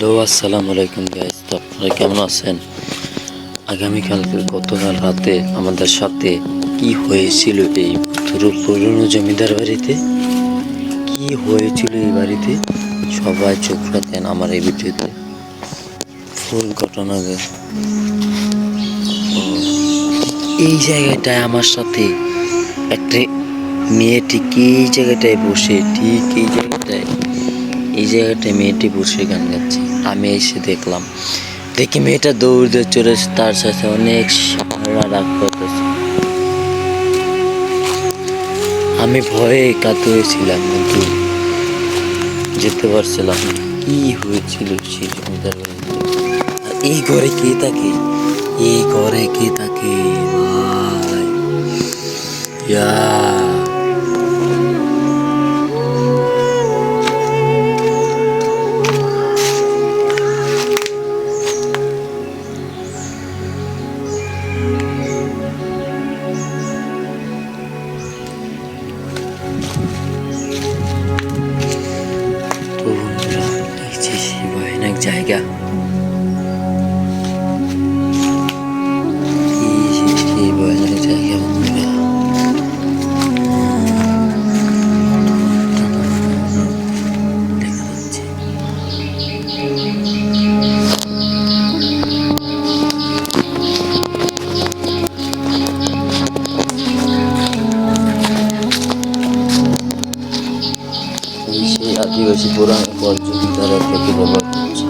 Hello, আসসালামু আলাইকুম guys. তো আপনারা কেমন আছেন? গতকাল রাতে আমাদের সাথে কি হয়েছিল এই পুরনো জমিদার বাড়িতে? কি হয়েছিল এই বাড়িতে? সবাই চোখ রাখেন আমার এই ভিডিওতে। ফুল ঘটনা এই জায়গাটায় আমার সাথে একটা মেয়ে ঠিক এই জায়গাটায় বসে, ঠিক এই জায়গাটায় মেয়েটি বসে গান গাচ্ছে। আমি এসে দেখলাম, দেখি মেয়েটা দৌড় দিয়ে চলে তার সাথে অনেক সারা রাগ করতেছে। আমি ভয়ে কাতরেছিলাম, কিন্তু যেতে পারছিলাম না। কি হয়েছিল সেই জমিদার বাড়িতে? আর এই ঘরে কে থাকে? এই ঘরে কে থাকে ভাই? ইয়া তো বন্ধুরা, দেখছি সেই ভয়ানক জায়গা। সেই ভয়ানক জায়গা বন্ধুরা। দেখা যাচ্ছে সেই আদিবাসী পুরাণ পর জমিদাররা থেকে ব্যবহার করছে।